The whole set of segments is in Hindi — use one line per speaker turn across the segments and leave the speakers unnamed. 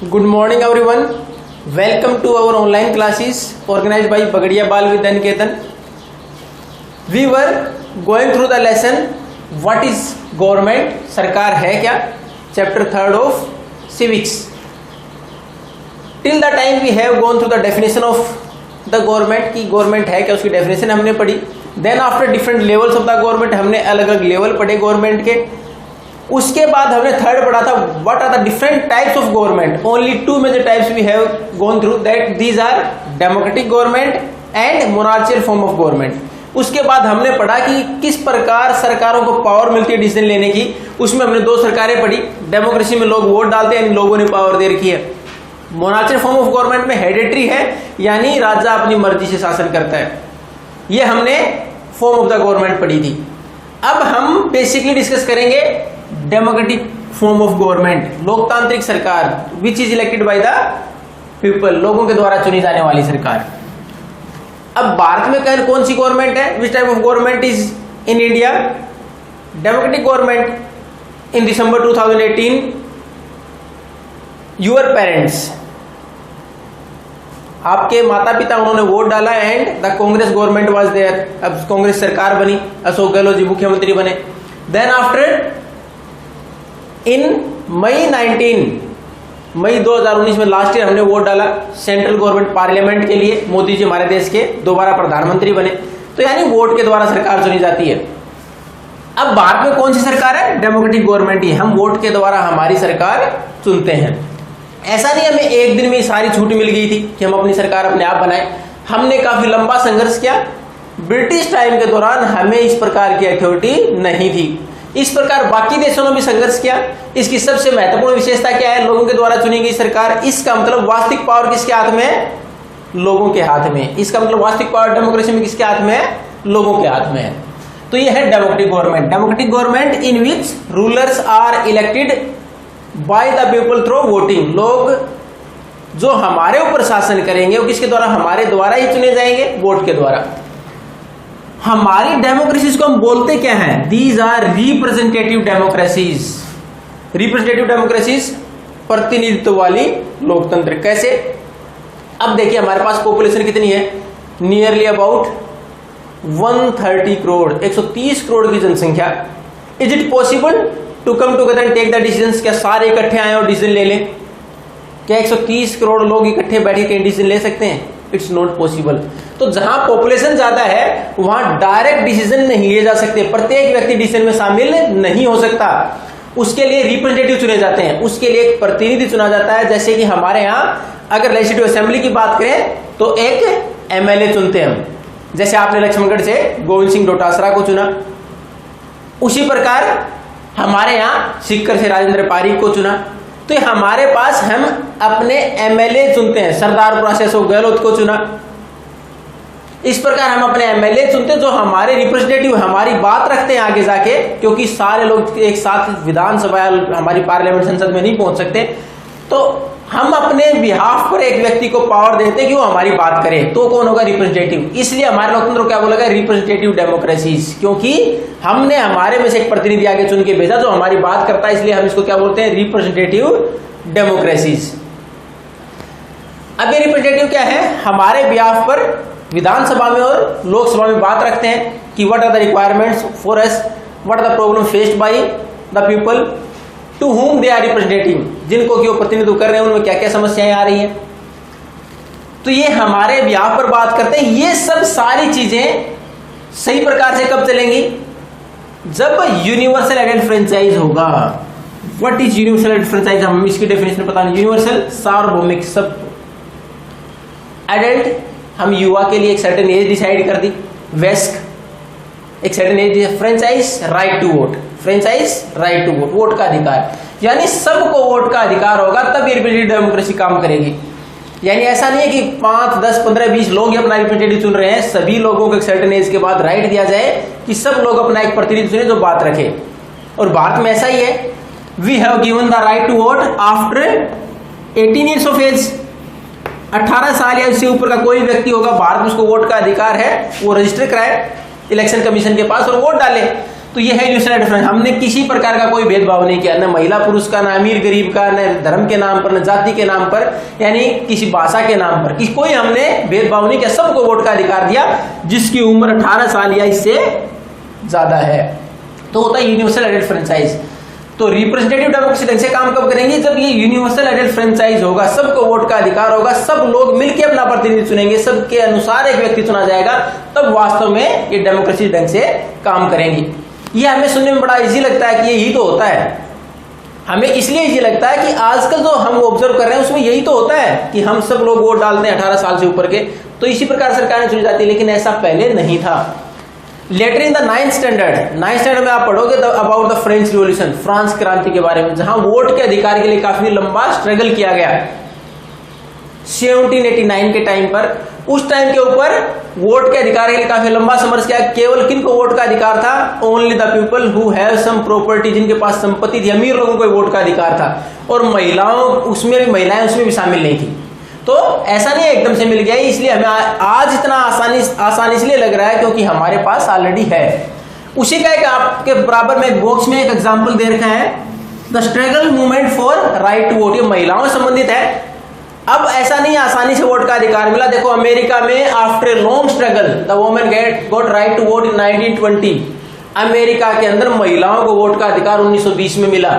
Good morning everyone. Welcome to our online classes organized by Bagadia Bal Vidya Niketan. We were going through the lesson what is government, सरकार है क्या, chapter 3rd of civics. Till the time we have gone through the definition of the government कि government है क्या, उसकी definition हमने पढ़ी. Then after different levels of the government हमने अलग अलग level पढ़े government के. उसके बाद हमने थर्ड पढ़ा था what are the different types of government. Only two major types we have gone through that these are democratic government and monarchial form of government. उसके बाद हमने पढ़ा कि किस प्रकार सरकारों को पावर मिलती है डिसीजन लेने की. उसमें हमने दो सरकारें पढ़ी. डेमोक्रेसी में लोग वोट डालते हैं, इन लोगों ने पावर दे रखी है. मोनार्चियल फॉर्म ऑफ गवर्नमेंट में हेरिडिटरी है, यानी राजा अपनी मर्जी से शासन करता है. ये हमने फॉर्म ऑफ द गवर्नमेंट पढ़ी थी. अब हम बेसिकली डिस्कस करेंगे डेमोक्रेटिक फॉर्म ऑफ गवर्नमेंट, लोकतांत्रिक सरकार which is elected by the people, लोगों के द्वारा चुनी जाने वाली सरकार. अब भारत में कौन सी गवर्नमेंट है, which type of government is in India? Democratic government. In December 2018 your parents, आपके माता पिता, उन्होंने वोट डाला and the Congress government was there. अब कांग्रेस सरकार बनी, अशोक गहलोत जी मुख्यमंत्री बने. देन आफ्टर इन मई 2019 में लास्ट ईयर हमने वोट डाला सेंट्रल गवर्नमेंट पार्लियामेंट के लिए. मोदी जी हमारे देश के दोबारा प्रधानमंत्री बने. तो यानी वोट के द्वारा सरकार चुनी जाती है. अब भारत में कौन सी सरकार है? डेमोक्रेटिक गवर्नमेंट ही. हम वोट के द्वारा हमारी सरकार चुनते हैं. ऐसा नहीं हमें एक दिन में सारी छूट मिल गई थी कि हम अपनी सरकार अपने आप बनाए. हमने काफी लंबा संघर्ष किया. ब्रिटिश टाइम के दौरान हमें इस प्रकार की अथॉरिटी नहीं थी. इस प्रकार बाकी देशों ने भी संघर्ष किया. इसकी सबसे महत्वपूर्ण विशेषता क्या है? लोगों के द्वारा चुनी गई सरकार. इसका मतलब वास्तविक पावर किसके हाथ में है? लोगों के हाथ में. इसका मतलब वास्तविक पावर डेमोक्रेसी में किसके हाथ में है? लोगों के हाथ में है. तो यह है democratic government. Democratic government in which rulers are elected by the people through voting. लोग जो हमारे ऊपर शासन करेंगे वो किसके द्वारा? हमारे द्वारा ही चुने जाएंगे, वोट के द्वारा. हमारी डेमोक्रेसीज को हम बोलते क्या हैं? These are representative democracies. Representative democracies प्रतिनिधित्व वाली लोकतंत्र. कैसे? अब देखिए हमारे पास पॉपुलेशन कितनी है? नियरली अबाउट 130 करोड़, 130 करोड़ की जनसंख्या. Is it possible to come together and take the decisions? क्या सारे इकट्ठे आए और डिसीजन ले लें? क्या 130 करोड़ लोग इकट्ठे बैठ के डिसीजन ले सकते हैं? It's not possible. तो जहां पॉपुलेशन ज्यादा है वहां डायरेक्ट डिसीजन नहीं लिए जा सकते. प्रत्येक व्यक्ति डिसीजन में शामिल नहीं हो सकता. उसके लिए रिप्रेजेंटेटिव चुने जाते हैं, उसके लिए एक प्रतिनिधि चुना जाता है. जैसे कि हमारे यहाँ अगर लेजिस्लेटिव असेंबली की बात करें तो एक एमएलए चुनते हैं हम. जैसे आपने लक्ष्मणगढ़ से गोविंद सिंह डोटासरा को चुना, उसी प्रकार हमारे यहाँ सीकर से राजेंद्र पारीक को चुना. तो हमारे पास हम अपने एमएलए चुनते हैं. सरदारपुरा से अशोक गहलोत को चुना. इस प्रकार हम अपने एमएलए चुनते हैं जो हमारे रिप्रेजेंटेटिव, हमारी बात रखते हैं आगे जाके, क्योंकि सारे लोग एक साथ विधानसभा हमारी पार्लियामेंट संसद में नहीं पहुंच सकते. तो हम अपने बिहाफ पर एक व्यक्ति को पावर देते हैं कि वो हमारी बात करे. तो कौन होगा? रिप्रेजेंटेटिव. इसलिए हमारे लोकतंत्र को क्या बोला गया? Representative democracies. क्योंकि हमने हमारे में से एक प्रतिनिधि आगे चुन के भेजा जो हमारी बात करता है, इसलिए हम इसको क्या बोलते हैं? Representative democracies. अब ये रिप्रेजेंटेटिव क्या है? हमारे बिहाफ पर विधानसभा में और लोकसभा में बात रखते हैं कि what are the requirements for us, what are the problem faced by the people to whom they are representative. जिनको कि वो प्रतिनिधित्व कर रहे हैं उनमें क्या क्या समस्याएं आ रही हैं. तो ये हमारे बिहाफ पर बात करते हैं. ये सब सारी चीजें सही प्रकार से कब चलेंगी? जब यूनिवर्सल एडल्ट फ्रेंचाइज होगा. What is universal adult franchise? हम इसकी डेफिनेशन पता नहीं. यूनिवर्सल सार्वभौमिक सब एडल्ट, हम युवा के लिए एक सर्टेन एज डिसाइड कर दी. वेस्क एक certain age. Franchise right to vote. Franchise right to vote, vote का अधिकार. यानी सबको वोट का अधिकार होगा तब रिप्रेजेंटेटिव डेमोक्रेसी काम करेगी. यानी ऐसा नहीं है कि 5, 10, 15, 20 लोग ही अपना रिप्रेजेंटेटिव चुन रहे हैं. सभी लोगों को एक सर्टेन एज के बाद राइट दिया जाए कि सब लोग अपना एक प्रतिनिधि चुने जो बात रखे. और भारत में ऐसा ही है. We have given the right to vote after 18 years of age. 18 साल या इससे ऊपर का कोई व्यक्ति होगा भारत में, उसको वोट का अधिकार है. वो रजिस्टर कराए इलेक्शन कमीशन के पास और वोट डाले. तो तो ये है यूनिवर्सल डिफरेंस। हमने किसी प्रकार का कोई भेदभाव नहीं किया, न महिला पुरुष का, न अमीर गरीब का, न धर्म के नाम पर, न जाति के नाम पर, यानी किसी भाषा के नाम पर, कोई हमने भेदभाव नहीं किया, सबको वोट का अधिकार दिया जिसकी उम्र 18 साल या इससे ज्यादा है। तो होता है यूनिवर्सल एडल्ट फ्रेंचाइज। तो रिप्रेजेंटेटिव डेमोक्रेसी ढंग से काम कब करेंगे? जब ये यूनिवर्सल एडल्ट फ्रेंचाइज होगा, सबको वोट का अधिकार होगा, सब लोग मिलकर अपना प्रतिनिधि चुनेंगे, सबके अनुसार एक व्यक्ति चुना जाएगा, तब वास्तव में ये डेमोक्रेसी ढंग से काम करेंगी। ये हमें सुनने में बड़ा इजी लगता है कि यही तो होता है। हमें इसलिए इजी लगता है कि आजकल जो हम ऑब्जर्व कर रहे हैं उसमें यही तो होता है कि हम सब लोग वोट डालते हैं 18 साल से ऊपर के, तो इसी प्रकार सरकारें चुनी जाती है। लेकिन ऐसा पहले नहीं था। Letter in the 9th standard में आप पढ़ोगे about the French revolution, France क्रांति के बारे में, जहां वोट के अधिकार के लिए काफी लंबा स्ट्रगल किया गया 1789 के टाइम पर। उस टाइम के ऊपर वोट के अधिकार के लिए काफी लंबा संघर्ष किया। केवल किनको वोट का अधिकार था? Only the people who have sum property, जिनके पास संपत्ति थी, अमीर लोगों को वोट का अधिकार था। और महिलाएं उसमें भी शामिल नहीं थी। तो ऐसा नहीं है एकदम से मिल गया, इसलिए हमें आज इतना आसानी इसलिए लग रहा है क्योंकि हमारे पास ऑलरेडी है। उसी का एक आपके बराबर में बॉक्स में एक एग्जांपल दे रखा है, the struggle movement for right to vote. ये महिलाओं से संबंधित है। अब ऐसा नहीं आसानी से वोट का अधिकार मिला। देखो अमेरिका में after a long struggle the women got right to vote in 1920। America के अंदर महिलाओं को वोट का अधिकार 1920 में मिला।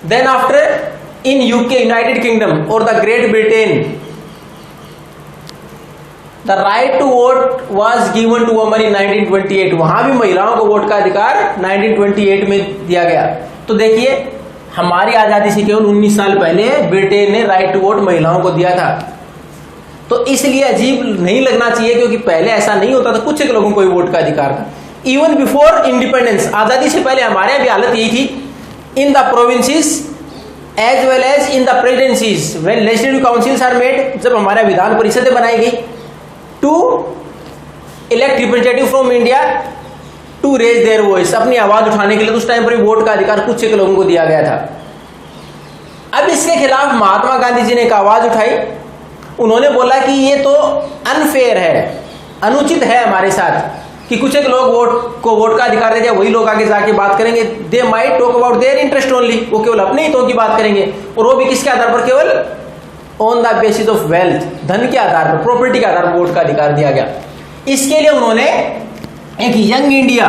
Then after in UK, United Kingdom और the Great Britain, the right to vote was given to women in 1928। वहां भी महिलाओं को वोट का अधिकार 1928 में दिया गया। तो देखिए हमारी आजादी से केवल 19 साल पहले ब्रिटेन ने राइट टू वोट महिलाओं को दिया था। तो इसलिए अजीब नहीं लगना चाहिए क्योंकि पहले ऐसा नहीं होता था, कुछ एक लोगों को वोट का अधिकार था। इवन बिफोर इंडिपेंडेंस, आजादी से पहले हमारे यहाँ भी हालत यही थी। In the provinces as well as in the presidencies when legislative councils are made, जब हमारे विधान परिषदें बनाई गई to elect representative from India to raise their voice, अपनी आवाज उठाने के लिए, उस टाइम पर भी वोट का अधिकार कुछ एक लोगों को दिया गया था। अब इसके खिलाफ महात्मा गांधी जी ने एक आवाज उठाई। उन्होंने बोला कि ये तो अनफेयर है, अनुचित है हमारे साथ कि कुछ एक लोग वोट का अधिकार दे दिया, वही लोग आगे जाके बात करेंगे। They might talk about their interest only, वो केवल अपने हितों की बात करेंगे, और वो भी किसके आधार पर? केवल on the basis of wealth, धन के आधार पर, प्रॉपर्टी के आधार पर वोट का अधिकार दिया गया। इसके लिए उन्होंने एक यंग इंडिया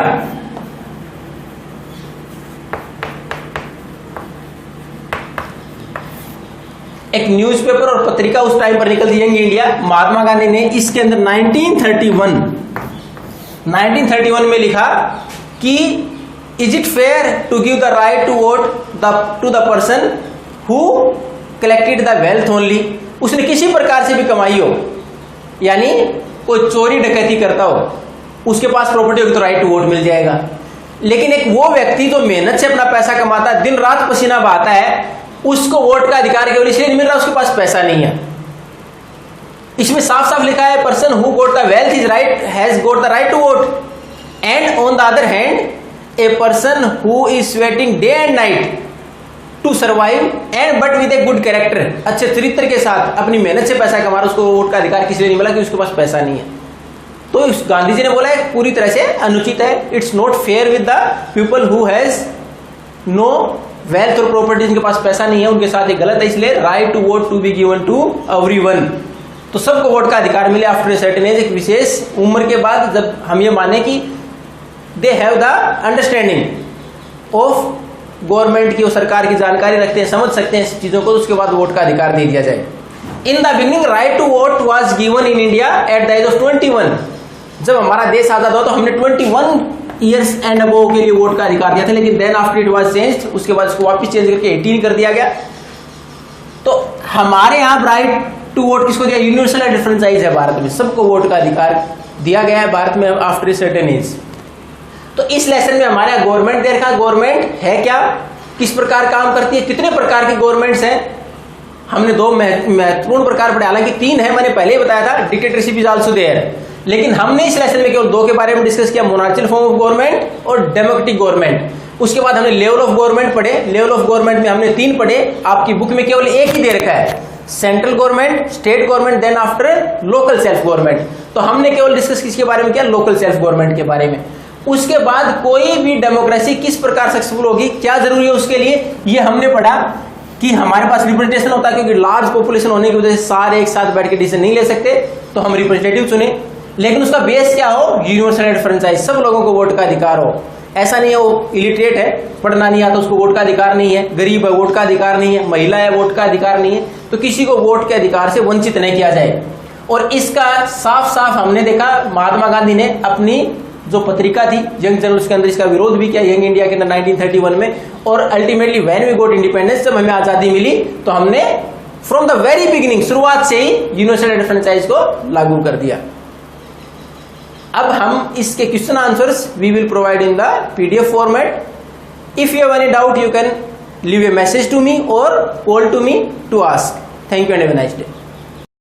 एक न्यूज़पेपर और पत्रिका उस टाइम पर निकलती, यंग इंडिया। महात्मा गांधी ने इसके अंदर 1931 में लिखा कि is it fair to give the right to vote to the person who collected the wealth only. उसने किसी प्रकार से भी कमाई हो, यानी कोई चोरी डकैती करता हो, उसके पास प्रॉपर्टी होगी तो राइट टू वोट मिल जाएगा। लेकिन एक वो व्यक्ति जो मेहनत से अपना पैसा कमाता है, दिन रात पसीना बहाता है, उसको वोट का अधिकार केवल इसलिए नहीं मिल रहा उसके पास पैसा नहीं है। इसमें साफ साफ लिखा है person who got the wealth is right has got the right to vote, and on the other hand a person who is sweating day and night to survive and but with a good character, अच्छे चरित्र के साथ अपनी मेहनत से पैसा कमा रहा, उसको वोट का अधिकार किसी नहीं मिला कि उसके पास पैसा नहीं है। तो गांधी जी ने बोला है पूरी तरह से अनुचित है, it's not fair with the people who has no wealth और प्रॉपर्टी, जिनके पास पैसा नहीं है उनके साथ ये गलत है। इसलिए right to vote to be given to everyone, तो सबको वोट का अधिकार मिले आफ्टर सर्टेन एज, एक विशेष उम्र के बाद, जब हम ये माने कि they have the understanding of government की, वो सरकार की जानकारी रखते हैं, समझ सकते हैं इस चीजों को, तो उसके बाद वोट का अधिकार दे दिया जाए। In the beginning right to vote was given in India at the age of 21। जब हमारा देश आजाद हुआ तो हमने 21 ईयर्स एंड अबव के लिए वोट का अधिकार दिया था, लेकिन then after it was changed, उसके बाद इसको वापस चेंज करके 18 कर दिया गया। तो हमारे यहाँ राइट टू वोट किसको दिया? यूनिवर्सल डिफरेंसाइज है भारत में, सबको वोट का अधिकार दिया गया है भारत में आफ्टर सर्टेन एज। तो इस लेसन में हमारे यहाँ गवर्नमेंट देखा, गवर्नमेंट है क्या, किस प्रकार काम करती है, कितने प्रकार की गवर्नमेंट्स हैं। हमने दो महत्वपूर्ण प्रकार पढ़े, हालांकि 3 है, मैंने पहले ही बताया था, डिक्टेटरशिप इज आल्सो देयर, लेकिन हमने इस लेसन में केवल 2 के बारे में डिस्कस किया, मोनार्चियल फॉर्म ऑफ गवर्नमेंट और डेमोक्रेटिक गवर्नमेंट। उसके बाद हमने लेवल ऑफ गवर्नमेंट पढ़े, लेवल ऑफ गवर्नमेंट में हमने 3 पढ़े, आपकी बुक में केवल एक ही दे रखा है, central government, state government, then after local self government. तो हमने केवल डिस्कस किसके बारे में किया? लोकल सेल्फ गवर्नमेंट के बारे में। उसके बाद कोई भी डेमोक्रेसी किस प्रकार सक्सेसफुल होगी, क्या जरूरी है उसके लिए, ये हमने पढ़ा कि हमारे पास रिप्रेजेंटेशन होता है, क्योंकि लार्ज पॉपुलेशन होने की वजह से सारे एक साथ बैठ के डिसीजन नहीं ले सकते, तो हम रिप्रेजेंटेटिव चुने। लेकिन उसका बेस क्या हो, यूनिवर्सल राइट फ्रेंचाइज, सब लोगों को वोट का अधिकार हो। ऐसा नहीं है वो इलिटरेट है, पढ़ना नहीं आता, उसको वोट का अधिकार नहीं है, गरीब है वोट का अधिकार नहीं है, महिला है वोट का अधिकार नहीं है, तो किसी को वोट के अधिकार से वंचित नहीं किया जाए। और इसका साफ साफ हमने देखा, महात्मा गांधी ने अपनी जो पत्रिका थी यंग जर्नल्स के अंदर इसका विरोध भी किया, यंग इंडिया के अंदर 1931 में। और ultimately when we got independence, जब हमें आजादी मिली, तो हमने फ्रॉम द वेरी बिगिनिंग, शुरुआत से ही यूनिवर्सल राइट फ्रेंचाइज को लागू कर दिया। अब हम इसके question answers we will provide in the PDF format. If you have any doubt, you can leave a message to me और call to me to ask. Thank you and have a nice day.